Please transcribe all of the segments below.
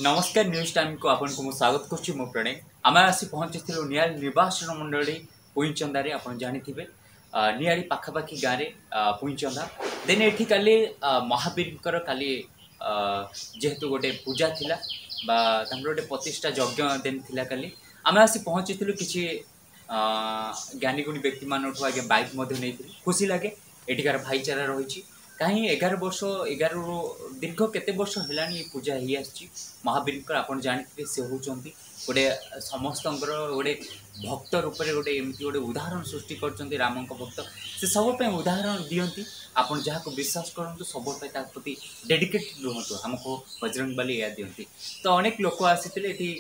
नमस्कार news time को आपन को स्वागत करछि मो प्रणय आमे आसी पहुंचथिलु नियाली निर्वाचन मंडली पुईचंदारे आपन जानिथिबे नियाली पाखापाखी गाँव रे पुईचंदा देन एठी काली महावीरकर काली जेहेतु गोटे पूजा थिला बा तांकर गोटे प्रतिष्ठा यज्ञ देन थिला काली आमे आसी पहुंचथिलु किछि ज्ञानी गुणी व्यक्ति मानठु आगे बाइक मध्ये नेथिलु खुशी लागे एठिकार भाईचारा रहिछि कहीं 11 वर्ष 11 दीर्घ केते वर्ष हेलानी पूजा ही आछि महावीर आपन जानिथिबे से होचंती गोटे समस्त गोटे भक्त रूप में गोटे एमती गोटे उदाहरण सृष्टि करचंती रामंक भक्त से सब पे उदाहरण दियंती आपन जहाँ को विश्वास करंतु सब पे ता प्रति डेडिकेटेड रहंतु हमको बजरंग बली या दियंती तो अनेक लोक आसीथिले एठी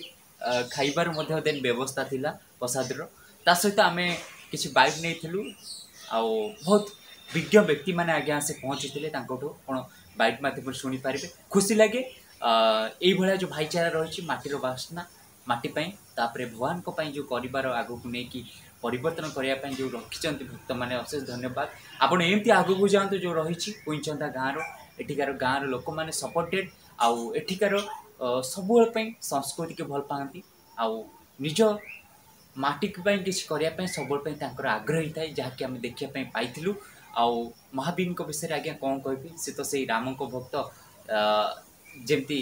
खाइबार मध्ये देन व्यवस्था थिला प्रसादर ता सहित आमे किछि बाइक नेथिलु आ बहुत विज्ञ व्यक्ति माने आगे आसे पहुँची कौन बाइट मध्यम शुणी पारे खुशी लगे ये जो भाईचारा रही माटीर बासना माटीपाई भगवान को जो कर आग को लेकिन परिवर्तन करने जो रखिंट भक्त मैंने अशेष धन्यवाद आपड़ एमती आग को जातु जो रही पुईचंदा गाँव एठिकार गाँव लोक मैंने सपोर्टेड आउ एठिकार सब संस्कृति के भल पाती आउ निज माटी किसी करने सब आग्रही थाए जहाँकि आम देखापी पाइलु आउ महावीर विषय आज्ञा कौन कहि से तो से राम को भक्त जमती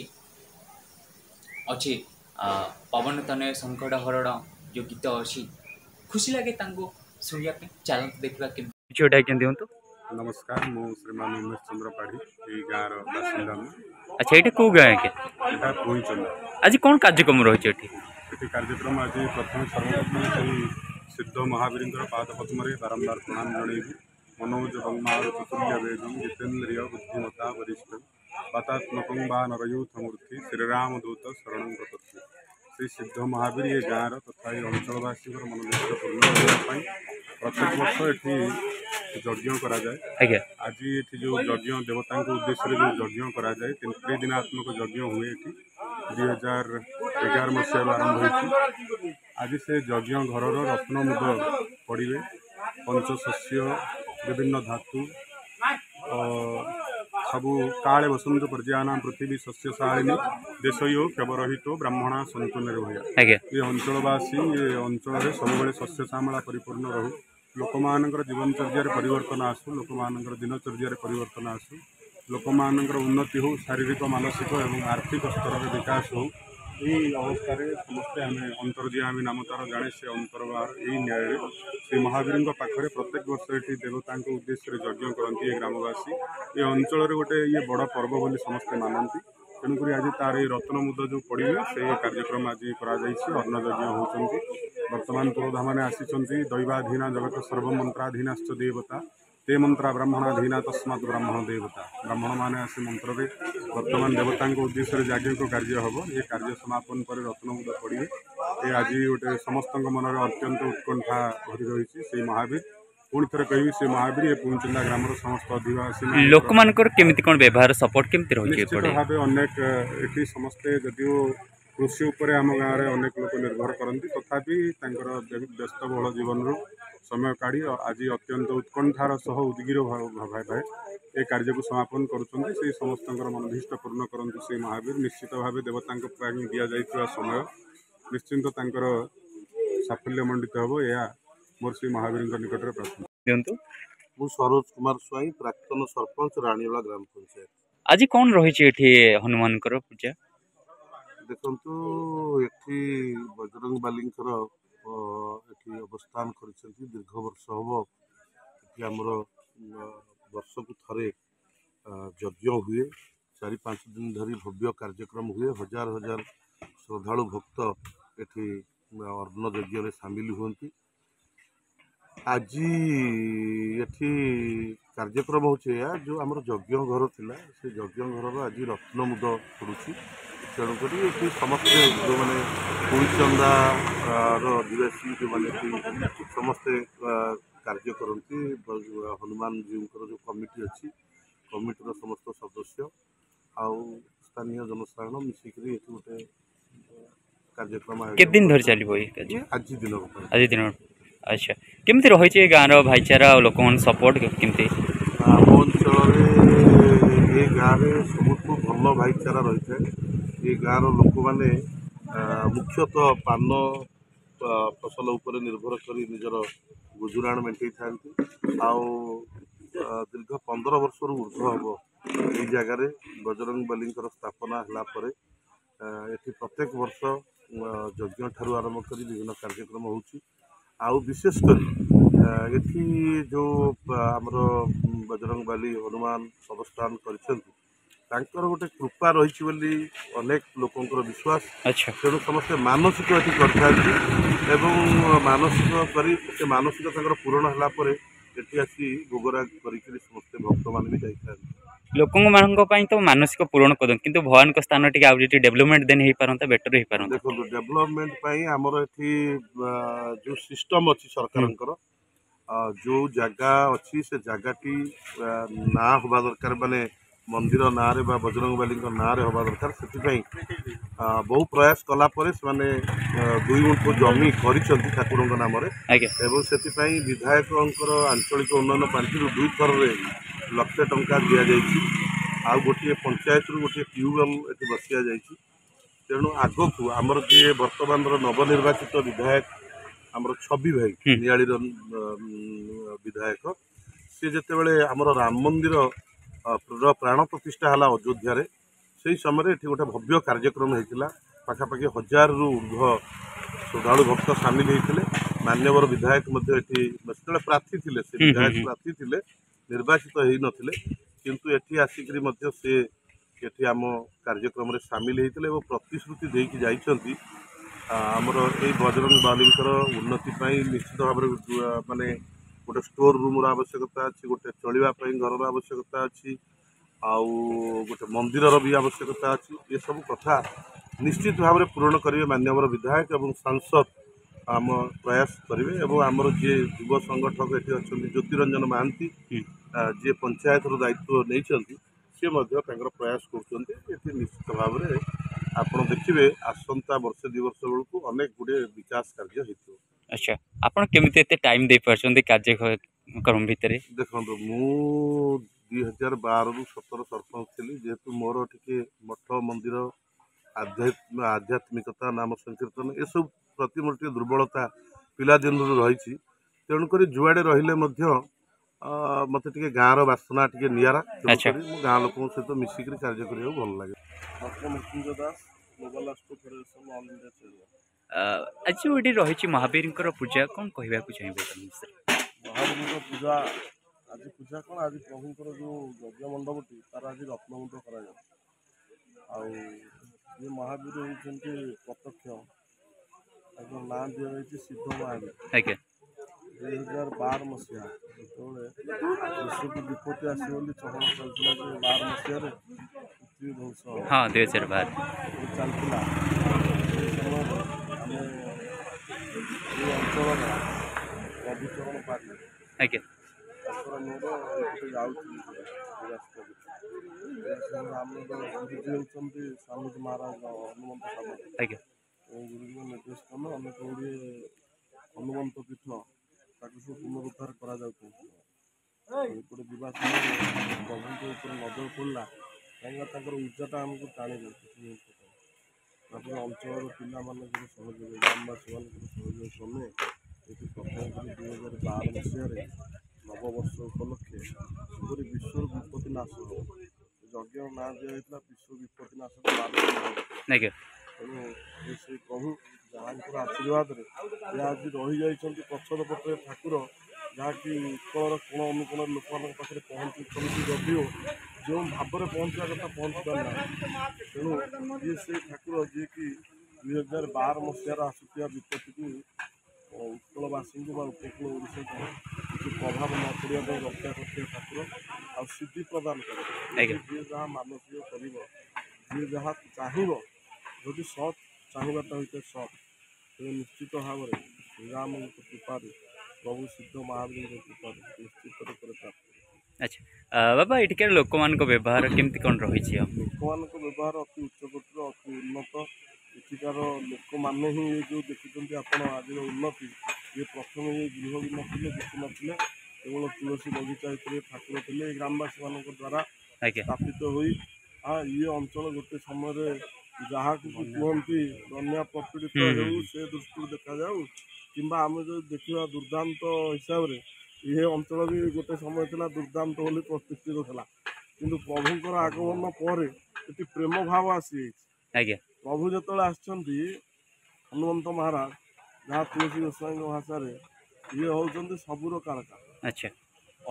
अच्छी पवन तनय संकट हरण जो गीत अच्छी खुशी लगे शुणा चलते देखा कि नमस्कार मु श्रीमान उमेश चंद्र पाढ़ी ये गाँव बासिंदा। अच्छा ये कौ गाँव के पुईचंदा आज कौन कार्यक्रम रही कार्यक्रम आज प्रथम सर्वप्रथम सिद्ध महावीर पाद पद्म बारंबार प्रणाम जनइबी मनोज बंगमार चतुर्य वेदम जितेन्द्रिय बुद्धिमता वरिष्ठ वातात्मक नरयूथमूर्ति श्रीराम दूत शरण प्रपत्ति श्री सिद्ध महावीर ये गाँव तथा ये अंचलवासी मनोदीष्ट पूर्ण करने प्रत्येक वर्ष ये यज्ञ कराए आज ये जो यज्ञ देवता उद्देश्य जो यज्ञ कराए त्रिदिनात्मक यज्ञ हुए ये 2011 मसीह आरंभ हो आज से यज्ञ घर रत्न मुद पड़े पंचशस्य विभिन्न धातु सबू काले वसंत पर्याना पृथ्वी शस्यशालिनी देशयो व्यवरहित ब्राह्मणा सन्तु निर्भया ये अंचलवासी ये अंचल सब शस्य श्यामला परिपूर्ण रहू लोक मानकर जीवनचर्या परिवर्तन आसू लोक मानकर दिनचर्या परिवर्तन आसू लोक मानकर उन्नति हो शारीरिक मानसिक और आर्थिक स्तर में विकास हो यही अवस्था समस्ते आम अंतर्जियामी नाम तार जाने से अंतर्वार यही न्याय श्री महावीर पाखे प्रत्येक वर्ष ये देवता उद्देश्य यज्ञ करती ये ग्रामवासी ये अंचल गोटे ये बड़ पर्व बोली समस्ते मानती तेणुक आज तार रत्न मुद जो पड़े से कार्यक्रम आज अन्न यज्ञ होती बर्तमान पुरोधा मैंने आसी दैवाधीना जगत सर्वमंत्राधीनाश्च देवता ते मंत्रा ब्राह्मणाधीना तस्मात् ब्राह्मण देवता ब्राह्मण मैंने आसी मंत्र वर्तमान देवता उद्देश्य याज्ञिक कार्य हम ये कार्य समापन पर रत्नमुद पड़े ये आज गोटे समस्त मन अत्यंत उत्कंठा भरी रही से महावीर पुणी थे कह से महावीर ये पुईचंदा ग्राम समस्त अधिवासी लोक कौन व्यवहार सपोर्ट केमती निश्चित भाव अनेक ये समस्ते जदिव कृषि उपर आम गाँव में अनेक लोग निर्भर करती तथापि व्यस्तबहुल जीवन रू समय काढ़ी आज अत्यंत उत्कंठार सह उद्गिर भाव ये कार्य को समापन करुँच से समस्त मनोभीष्ट पूर्ण करंतु श्री महावीर निश्चित भाव देवता दि जा समय निश्चिंत साफल्य मंडित हम यह मोर श्री महावीर निकट में प्रार्थना। मु सरोज कुमार स्वाई प्राक्तन सरपंच रानीला ग्राम पंचायत। आज कौन रही हनुमान पूजा देखु ये बजरंग बाली अवस्थान कर दीर्घ वर्ष हम ये आमर वर्ष को थे यज्ञ हुए 4-5 दिन धरी भव्य कार्यक्रम हुए हजार हजार श्रद्धालु भक्त ये अन्न यज्ञ सामिल हुंती आज ये कार्यक्रम हो जो आम यज्ञ घर थिला से यज्ञ घर आज रत्न मुद पड़ुची तेणुक ये समस्ते जो मैंने पुईचंदार अधिवासी जो मैंने समस्ते कार्य करती हनुमान जी जो कमिटी अच्छी कमिटर समस्त सदस्य आउ स्थानीय जनसाधारण मिसिक गोटे कार्यक्रम के दिन धरी चलो आज दिन अच्छा केमती रही गाँव भाईचारा लोक सपोर्ट केमती आम अंचल ये गाँव में सबुठ भल भाईचारा रही है ये गाँव लोक मैंने मुख्यतः पान फसल उपर निर्भर कर निजर गुजुराण मेटे था दीर्घ 15 वर्ष ऊर्ध हम ये जगार बजरंग बली स्थापना है प्रत्येक वर्ष यज्ञ ठारू आरंभ कर विभिन्न कार्यक्रम हो विशेषकर एठी जो आमर बजरंग बाली हनुमान सबस्थान कर गोटे कृपा रही अनेक लोकंर विश्वास तेणु समस्ते मानसिक ये कर मानसिक पूरण है ये आसी भोगराग कर समस्ते भक्त मान भी जाता लोक मान तो मानसिक पूरण कर कि भगवान स्थान टी डेवलपमेंट देन हो पारता बेटर हो पारता देखो डेवलपमेंट आमर ये जो सिस्टम अच्छी सरकार जो जगह अच्छी से जगहटी ना हवा दरकार माने मंदिर ना रे बजरंग बाली ना रे हवा दरकार से बहु प्रयास कलापर से 2 गुंठ जमी कर ठाकुर नाम से विधायक आंचलिक उन्नयन पांठि 2 थर लक्ष टंका दि जाए गोटे पंचायत रू गोटे ट्यूबवेल ये बसिया जाइए तेणु आग को आमर जी बर्तमान नवनिर्वाचित विधायक आमर छवि भाई नियाली विधायक सी जिते आमर राम मंदिर प्राण प्रतिष्ठा है अयोध्या से समय ये गोटे भव्य कार्यक्रम होता पाखापाखि 1000 रु ऊर्ध्व श्रद्धालु भक्त सामिल होते मान्यवर विधायक जो प्रार्थी थे से विधायक प्रार्थी थे निर्वाचित हो नथिले किंतु एठी आसिक से ये आम कार्यक्रम सामिल होते प्रतिश्रुति देकी जाइछंती आमर ये बजरंग बाली उन्नति निश्चित भाव माने गोटे स्टोर रूम आवश्यकता अच्छी गोटे चलवाई घर आवश्यकता अच्छी आउ गोटे मंदिर भी आवश्यकता अच्छी ये सब कथा निश्चित भाव में पूरण करेंगे मान्यवर विधायक और सांसद आम प्रयास करेंगे आमर जी युव संगठक ये अच्छा ज्योतिरंजन महांती जी पंचायत दायित्व नहीं सी प्रयास कर निश्चित भाव में आप देखिए आसंता वर्षे 2 वर्ष बेलू अनेक गुड़े विकास कार्य हो। अच्छा आपन केमिते एते टाइम दे परछन कार्यक्रम भितर देखो मु 2012 रु 17 सरपंच थी जेहेतु मोर टिके मठ मंदिर आध्यात्मिकता नाम संकीर्तन ये सब प्रति मोर टिके दुर्बलता पिला दिन रही तेणुक जुआड़े रहिले मत टे गाँव रसना टे निरा गाँ लोक सहित मिसिक कार्य करने भल लगे। Doctor Mrityunjay Das Global Astro Federation all India chairman. आज ये रही महावीर पूजा कौन कहवा चाहिए महावीर पूजा आज पूजा कौन आज प्रभुंर जो यज्ञ मंडपटी तार आज रत्नमुंड कर महावीर होती प्रत्यक्ष ना दिखाई सिद्ध महावीर 2012 मसीहा जो विश्व की विपत्ति आसो चहल चलता 12 मसीह पृथ्वी ध्वंस हाँ 2012 चलता आम ये अंचल रविचरण पाठी होती स्वामीजी महाराज हनुमंत सागर गुरुजी निर्देश क्रम अनेक गुड़े हनुमंत पीठ सब पुनरुद्धार करा जाउछि गोटे जीवा समय प्रभु के ऊपर नजर पड़ा कहीं ऊर्जाटा आमको टाणी जाती अंचल पिला सहयोग ग्रामवासी सहयोग क्रमे ये प्रथम 2012 मसीह नववर्ष उपलक्षे सेपरी विश्व विपत्ति नाश यज्ञ ना दिया विश्व विपत्ति नाश तेणु से प्रभु जहाँ आशीर्वाद आज रही जाइए पछर पटे ठाकुर जहाँकि उत्तर कोण अनुकोण लोक पाखे पहुँचुं जदिव जो भाव में पहुँचा कथा पहुँच पारना तेणु ये से ठाकुर जी कि 2012 मसीहार आसुआ विपत्ति को उत्कलवासी उपकूल ओडिशा किसी प्रभाव न पड़ा रक्षा कर ठाकुर आ सिद्धि प्रदान करे जी जहाँ मानसिक कर जी जहाँ चाहिए जदि सत् चाहवाटा होता सत् तो निश्चित भाव में श्रीराम कृपा प्रभु सिद्ध महावीर कृपा निश्चित प्राप्त। अच्छा बाबा ये लोक मान व्यवहार केमती कौन रही लोक मान व्यवहार अति उच्चकोटर अति उन्नत इठिकार लोक मैंने ही ये जो देखुं आप आज उन्नति ये प्रथम ये गृह भी नथिले किसी नथिले केवल तुलसी बगीचा ठाकुर थे ग्रामवासी मान द्वारा स्थापित हुई हाँ ये अंचल गोटे समय ଯାହାକୁ କୁହନ୍ତି ବନ୍ୟା ପ୍ରପୀଡ଼ିତ ହେଉ ସେ ଦୃଷ୍ଟିରୁ ଦେଖାଯାଉ କିମ୍ବା ଆମେ ଯଦି ଦେଖିବା ଦୁର୍ଦାନ୍ତ ହିସାବରେ ଏ ଅଞ୍ଚଳ ବି ଗୋଟେ ସମୟ ଥିଲା ଦୁର୍ଦାନ୍ତ ବୋଲି ପ୍ରତିଷ୍ଠିତ ଥିଲା, କିନ୍ତୁ ପ୍ରଭୁଙ୍କର ଆଗମନ ପରେ ଏଠି ପ୍ରେମ ଭାବ ଆସିଯାଇଛି। ପ୍ରଭୁ ଯେତେବେଳେ ଆସିଛନ୍ତି ହନୁମନ୍ତ ମହାରାଜ, ଯାହା ତୁଳସୀ ଗୋସ୍ୱାମୀଙ୍କ ଭାଷାରେ ଇଏ ହେଉଛନ୍ତି ସବୁର କାରକା,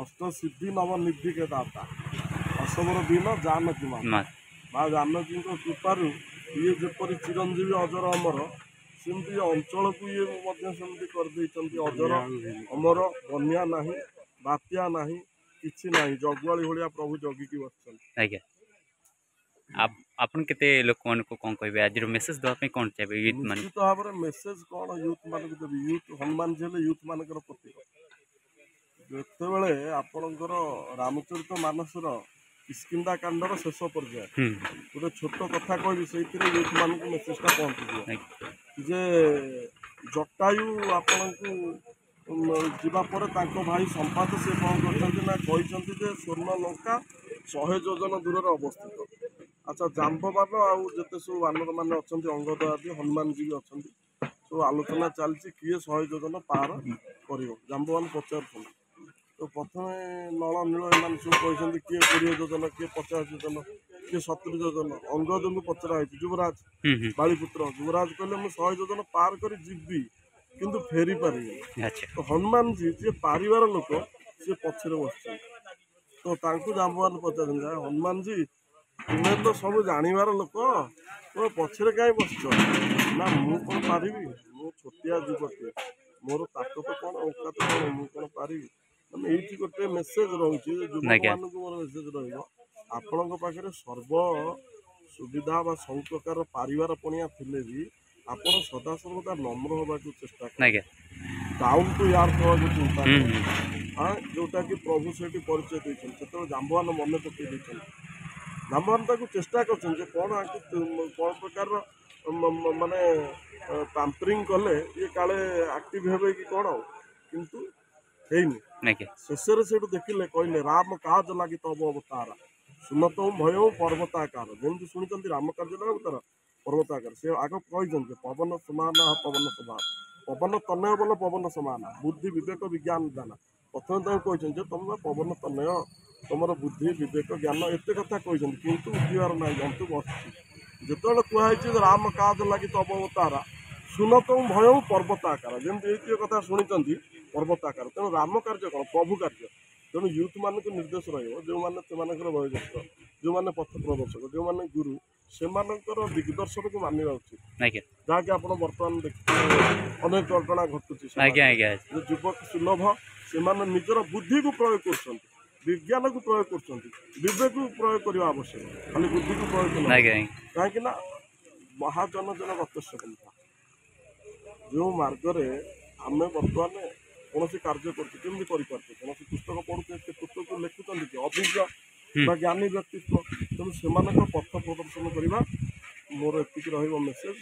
ଅଷ୍ଟସିଦ୍ଧି ନବନିଧି କେ ଦାତା, ଅସବର ଦିନ ଜାନକୀ ମା ଜାନକୀଙ୍କ କୃପାରୁ ଇଏ ଯେପରି ଚିରଞ୍ଜୀବୀ ଅଜର ଅମର, ସେମିତି ଅଞ୍ଚଳକୁ ଇଏ ମଧ୍ୟ ସେମିତି କରିଦେଇଛନ୍ତି ଅଜର ଅମର। ବନ୍ୟା ନାହିଁ, ବାତ୍ୟା ନାହିଁ, କିଛି ନାହିଁ, ଜଗୁଆଳି ଭଳିଆ ପ୍ରଭୁ ଜଗିକି ବସିଛନ୍ତି। ଆପଣ କେତେ ଲୋକମାନଙ୍କୁ କ'ଣ କହିବେ, ଆଜିର ମେସେଜ ଦେବା ପାଇଁ କ'ଣ ଚାହିଁବେ? ନିଶ୍ଚିତ ଭାବରେ ମେସେଜ କ'ଣ ୟୁଥ୍ ମାନଙ୍କୁ ଦେବି। ୟୁଥ୍ ହନୁମାନ ହେଲେ ୟୁଥ୍ ମାନଙ୍କର ପ୍ରତୀକ। ଯେତେବେଳେ ଆପଣଙ୍କର ରାମଚରିତ ମାନସର କିଷ୍କିନ୍ଧା କାଣ୍ଡର ଶେଷ ପର୍ଯ୍ୟାୟ ଗୋଟେ ଛୋଟ କଥା କହିବି, ସେଇଥିରେ ୟୁଥ୍ ମାନଙ୍କୁ ମେସେଜଟା ପହଞ୍ଚିଯିବ ଯେ ଜଟାୟୁ ଆପଣଙ୍କୁ ଯିବା ପରେ ତାଙ୍କ ଭାଇ ସମ୍ପାତ ସେ କ'ଣ କରିଛନ୍ତି ନା କହିଛନ୍ତି ଯେ ସ୍ୱର୍ଣ୍ଣ ଲଙ୍କା 100 ଯୋଜନ ଦୂରରେ ଅବସ୍ଥିତ। ଆଚ୍ଛା, ଜାମ୍ବବାନ ଆଉ ଯେତେ ସବୁ ବାନର ମାନେ ଅଛନ୍ତି, ଅଙ୍ଗଦ ଆଦି ହନୁମାନଜୀ ବି ଅଛନ୍ତି, ସବୁ ଆଲୋଚନା ଚାଲିଛି କିଏ 100 ଯୋଜନ ପାର କରିବ। ଜାମ୍ବବାନ ପଚାରୁଛନ୍ତି, ତ ପ୍ରଥମେ ନଳ ନୀଳ ଏମାନେ ସବୁ କହିଛନ୍ତି କିଏ 20 ଯୋଜନ, କିଏ 50 ଯୋଜନ, କିଏ 70 ଯୋଜନ। ଅଙ୍ଗଦଙ୍କୁ ପଚରା ହେଇଛି, ଯୁବରାଜ ବାଳିପୁତ୍ର ଯୁବରାଜ କହିଲେ ମୁଁ 100 ଯୋଜନ ପାର କରି ଯିବି କିନ୍ତୁ ଫେରି ପାରିବି। ତ ହନୁମାନଜୀ ଯିଏ ପାରିବାର ଲୋକ ସିଏ ପଛରେ ବସିଛନ୍ତି। ତ ତାଙ୍କୁ ଜାମ୍ବବାନ ପଚାରୁଛନ୍ତି, ହନୁମାନଜୀ ତୁମେ ତ ସବୁ ଜାଣିବାର ଲୋକ, ତୁମେ ପଛରେ କାହିଁ ବସିଛ? ନା ମୁଁ କ'ଣ ପାରିବି, ମୁଁ ଛୋଟିଆ ଯୁବଟିଏ, ମୋର ତାକତ କ'ଣ ଔକାତ କ'ଣ, ମୁଁ କ'ଣ ପାରିବି? ମାନେ ଏଇଠି ଗୋଟେ ମେସେଜ ରହୁଛି, ଯୁବକମାନଙ୍କୁ ମୋର ମେସେଜ ରହିବ, ଆପଣଙ୍କ ପାଖରେ ସର୍ବ ସୁବିଧା ବା ସବୁ ପ୍ରକାର ପାରିବାର ପଣିଆ ଥିଲେ ବି ଆପଣ ସଦାସର୍ବଦା ନମ୍ର ହେବାକୁ ଚେଷ୍ଟା କର, ଡାଉନ୍ ଟୁ ୟାର୍ଥ ହେବାକୁ ଚିନ୍ତା କର, ଯେଉଁଟାକି ପ୍ରଭୁ ସେଇଠି ପରିଚୟ ଦେଇଛନ୍ତି। ସେତେବେଳେ ଜାମ୍ବବାନ ମନେ ପକାଇ ଦେଇଛନ୍ତି। ଜାମ୍ବବାନ ତାକୁ ଚେଷ୍ଟା କରୁଛନ୍ତି ଯେ କ'ଣ ପ୍ରକାରର ମାନେ ପାମ୍ପରିଂ କଲେ ଇଏ କାଳେ ଆକ୍ଟିଭ ହେବେ କି କ'ଣ, କିନ୍ତୁ ହେଇନି। ଶେଷରେ ସେଇଠୁ ଦେଖିଲେ, କହିଲେ ରାମ କାଜ ଲାଗି ତବ ଅବତାର, ସୁନତ ଭୟ ପର୍ବତାକାର। ଯେମିତି ଶୁଣିଛନ୍ତି ରାମ କାର୍ଯ୍ୟ ଅବତାର ପର୍ବତାକାର, ସେ ଆଗ କହିଛନ୍ତି ପବନ ସମାନ ପବନ ସମାନ, ପବନ ତନୟ ବଲ ପବନ ସମାନ, ବୁଦ୍ଧି ବିବେକ ବିଜ୍ଞାନ ଜ୍ଞାନ। ପ୍ରଥମେ ତାଙ୍କୁ କହିଛନ୍ତି ଯେ ତମେ ପବନ ତନୟ, ତମର ବୁଦ୍ଧି ବିବେକ ଜ୍ଞାନ ଏତେ କଥା କହିଛନ୍ତି, କିନ୍ତୁ ଉଠିବାର ନାହିଁ, ଜନ୍ତୁ ବସିଛି। ଯେତେବେଳେ କୁହାଯାଇଛି ରାମ କାଜ ଲାଗି ତବ ଅବତାର, ସୁନତ ଭୟ ପର୍ବତ ଆକାର, ଯେମିତି ଏଇଟିଏ କଥା ଶୁଣିଛନ୍ତି ପର୍ବତ ଆକାର। ତେଣୁ ରାମ କାର୍ଯ୍ୟ କ'ଣ, ପ୍ରଭୁ କାର୍ଯ୍ୟ। ତେଣୁ ୟୁଥ୍ ମାନଙ୍କୁ ନିର୍ଦ୍ଦେଶ ରହିବ, ଯେଉଁମାନେ ସେମାନଙ୍କର ବୟୋଜ୍ୟେଷ୍ଠ, ଯେଉଁମାନେ ପଥ ପ୍ରଦର୍ଶକ, ଯେଉଁମାନେ ଗୁରୁ, ସେମାନଙ୍କର ଦିଗ୍ଦର୍ଶନକୁ ମାନିବା ଉଚିତ। ଯାହାକି ଆପଣ ବର୍ତ୍ତମାନ ଦେଖିଥିବେ ଅନେକ ଘଟଣା ଘଟୁଛି, ଯୁବକ ସୁଲଭ ସେମାନେ ନିଜର ବୁଦ୍ଧିକୁ ପ୍ରୟୋଗ କରୁଛନ୍ତି, ବିଜ୍ଞାନକୁ ପ୍ରୟୋଗ କରୁଛନ୍ତି, ବିବେକକୁ ପ୍ରୟୋଗ କରିବା ଆବଶ୍ୟକ, ଖାଲି ବୁଦ୍ଧିକୁ ପ୍ରୟୋଗ କଲେ କାହିଁକି ନା ମହାଜନ ଜନ ଗତସ୍ୟ ପନ୍ଥା। ଯେଉଁ ମାର୍ଗରେ ଆମେ ବର୍ତ୍ତମାନ କୌଣସି କାର୍ଯ୍ୟ କରୁଛୁ କେମିତି କରିପାରୁଛୁ, କୌଣସି ପୁସ୍ତକ ପଢ଼ୁଛେ, ସେ ପୁସ୍ତକକୁ ଲେଖୁଛନ୍ତି କି ଅଭିଜ୍ଞ ବା ଜ୍ଞାନୀ ବ୍ୟକ୍ତିତ୍ୱ। ତେଣୁ ସେମାନଙ୍କ ପଥ ପ୍ରଦର୍ଶନ କରିବା ମୋର ଏତିକି ରହିବ ମେସେଜ।